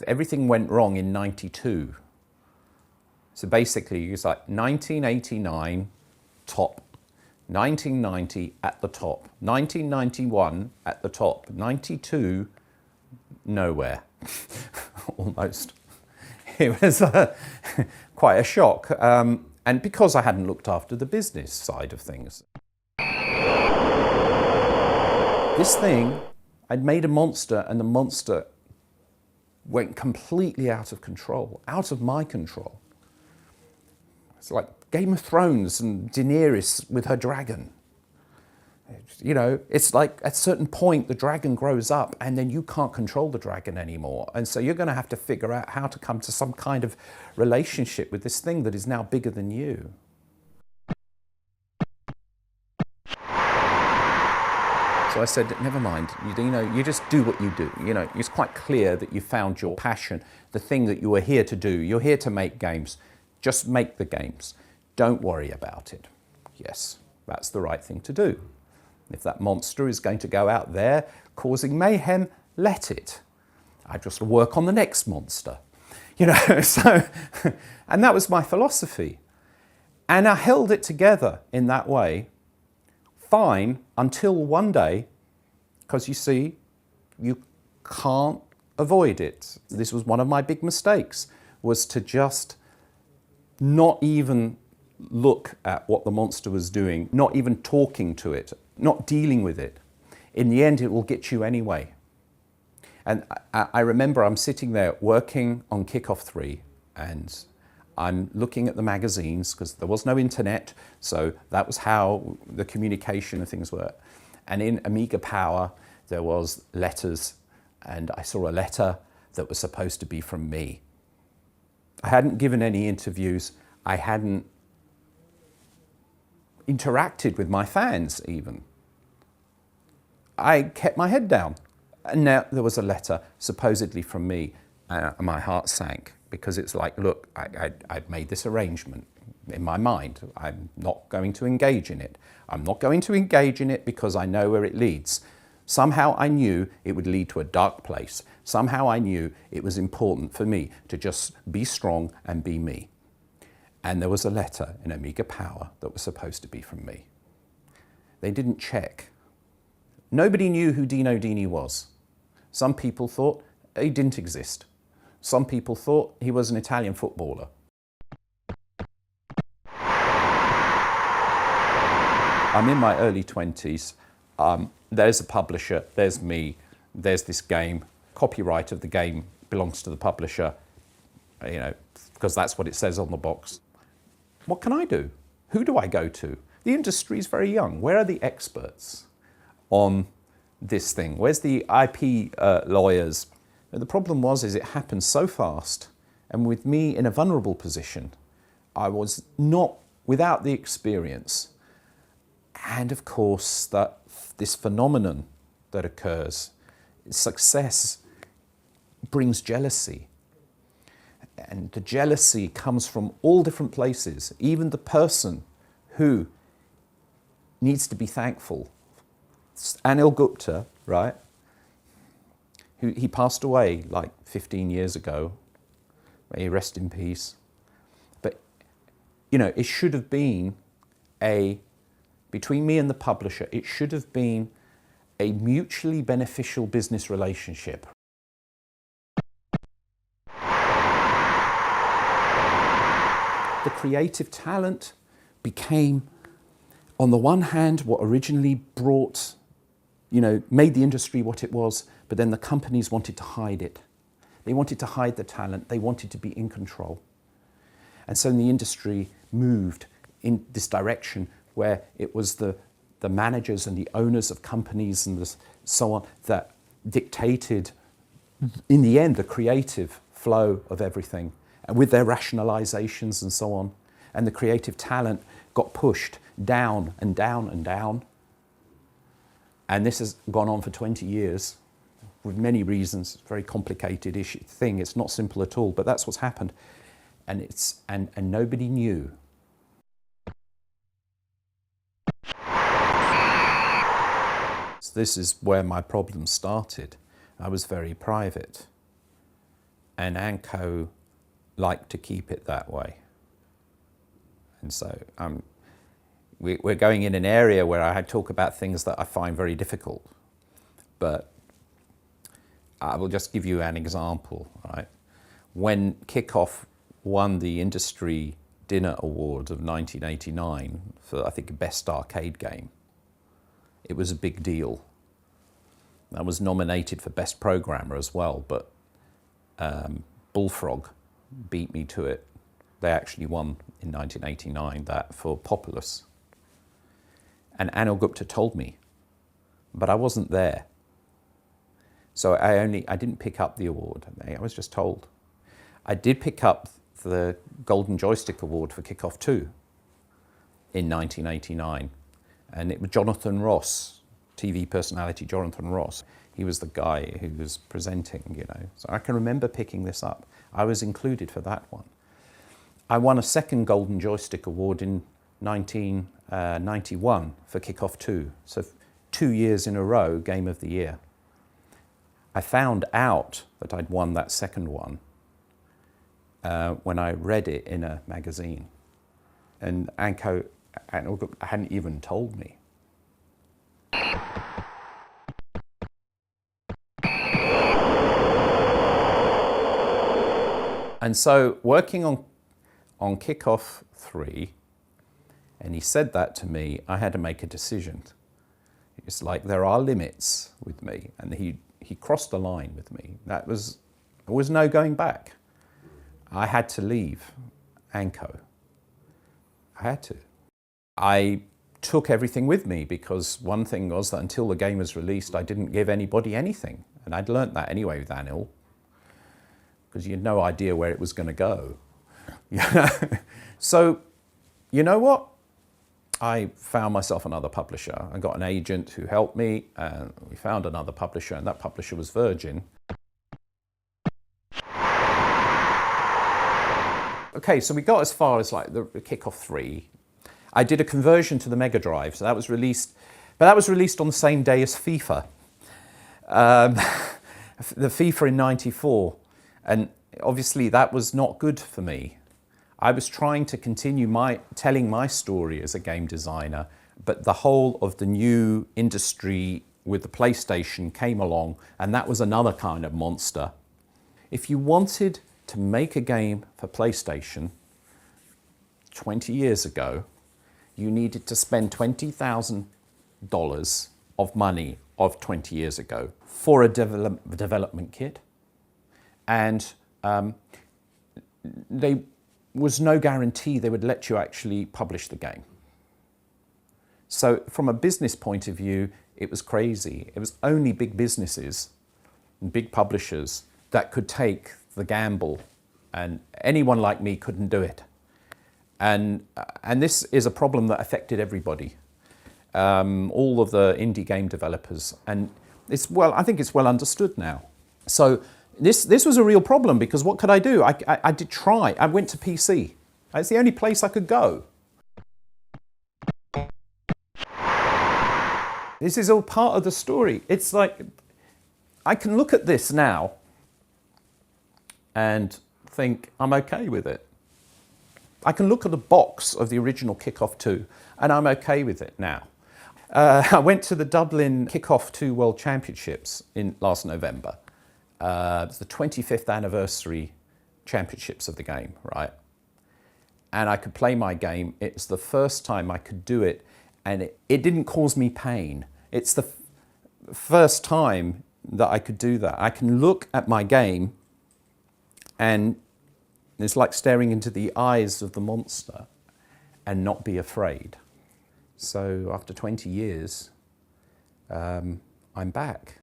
Everything went wrong in 92. So basically, it's like 1989, top. 1990 at the top. 1991 at the top. 92, nowhere. Almost. It was quite a shock. And because I hadn't looked after the business side of things. This thing, I'd made a monster, and the monster went completely out of control, out of my control. It's like Game of Thrones and Daenerys with her dragon. You know, it's like at a certain point the dragon grows up and then you can't control the dragon anymore. And so you're going to have to figure out how to come to some kind of relationship with this thing that is now bigger than you. So I said, never mind, Dino, you just do what you do. You know, it's quite clear that you found your passion, the thing that you were here to do. You're here to make games. Just make the games. Don't worry about it. Yes, that's the right thing to do. If that monster is going to go out there causing mayhem, let it. I just work on the next monster. You know, so, and that was my philosophy. And I held it together in that way, fine, until one day, because you see, you can't avoid it. This was one of my big mistakes, was to just not even look at what the monster was doing, not even talking to it, not dealing with it. In the end, it will get you anyway. And I remember I'm sitting there working on Kickoff 3, and I'm looking at the magazines, because there was no internet, so that was how the communication of things were. And in Amiga Power, there was letters, and I saw a letter that was supposed to be from me. I hadn't given any interviews. I hadn't interacted with my fans even. I kept my head down. And now there was a letter supposedly from me, and my heart sank, because it's like, look, I've made this arrangement in my mind. I'm not going to engage in it. I'm not going to engage in it because I know where it leads. Somehow I knew it would lead to a dark place. Somehow I knew it was important for me to just be strong and be me. And there was a letter in Amiga Power that was supposed to be from me. They didn't check. Nobody knew who Dino Dini was. Some people thought he didn't exist. Some people thought he was an Italian footballer. I'm in my early 20s. There's a publisher, there's me, there's this game. Copyright of the game belongs to the publisher, you know, because that's what it says on the box. What can I do? Who do I go to? The industry is very young. Where are the experts on this thing? Where's the IP lawyers? The problem was, it happened so fast, and with me in a vulnerable position, I was not without the experience. And of course, this phenomenon that occurs, success brings jealousy. And the jealousy comes from all different places. Even the person who needs to be thankful, Anil Gupta, right? He passed away like 15 years ago. May he rest in peace. But, you know, it should have been between me and the publisher, it should have been a mutually beneficial business relationship. The creative talent became, on the one hand, what originally brought, you know, made the industry what it was, but then the companies wanted to hide it. They wanted to hide the talent. They wanted to be in control. And so the industry moved in this direction where it was the managers and the owners of companies and so on that dictated, in the end, the creative flow of everything, and with their rationalizations and so on. And the creative talent got pushed down and down and down. And this has gone on for 20 years with many reasons. It's a very complicated thing. It's not simple at all, but that's what's happened. And and nobody knew. So this is where my problem started. I was very private. and Anko like to keep it that way. And so we're going in an area where I talk about things that I find very difficult. But I will just give you an example, right? When Kickoff won the Industry Dinner Award of 1989 for, I think, Best Arcade Game, it was a big deal. I was nominated for Best Programmer as well, but Bullfrog beat me to it. They actually won in 1989 that for Populous. And Anil Gupta told me, but I wasn't there. So I didn't pick up the award. I was just told. I did pick up the Golden Joystick Award for Kickoff 2 in 1989. And it was Jonathan Ross, TV personality Jonathan Ross. He was the guy who was presenting, you know. So I can remember picking this up. I was included for that one. I won a second Golden Joystick Award in 1991 for Kickoff 2. So 2 years in a row, Game of the Year. I found out that I'd won that second one when I read it in a magazine. And Anko hadn't even told me. And so working on Kickoff 3, and he said that to me, I had to make a decision. It's like there are limits with me, and he crossed the line with me. There was no going back. I had to leave Anko. I had to. I took everything with me because one thing was that until the game was released, I didn't give anybody anything. And I'd learnt that anyway with Anil, because you had no idea where it was going to go. So, you know what? I found myself another publisher. I got an agent who helped me, and we found another publisher, and that publisher was Virgin. Okay, so we got as far as like the Kickoff 3. I did a conversion to the Mega Drive, so that was released, but that was released on the same day as FIFA. The FIFA in '94, and obviously that was not good for me. I was trying to continue telling my story as a game designer, but the whole of the new industry with the PlayStation came along, and that was another kind of monster. If you wanted to make a game for PlayStation 20 years ago, you needed to spend $20,000 of money of 20 years ago for a development kit. And there was no guarantee they would let you actually publish the game. So from a business point of view, it was crazy. It was only big businesses and big publishers that could take the gamble, and anyone like me couldn't do it. And this is a problem that affected everybody, all of the indie game developers. And I think it's well understood now. So this was a real problem, because what could I do? I did try. I went to PC. It's the only place I could go. This is all part of the story. It's like, I can look at this now and think I'm okay with it. I can look at the box of the original Kickoff 2 and I'm okay with it now. I went to the Dublin Kickoff 2 World Championships last November. It's the 25th anniversary championships of the game, right? And I could play my game. It's the first time I could do it, and it didn't cause me pain. It's the first time that I could do that. I can look at my game, and it's like staring into the eyes of the monster and not be afraid. So after 20 years, I'm back.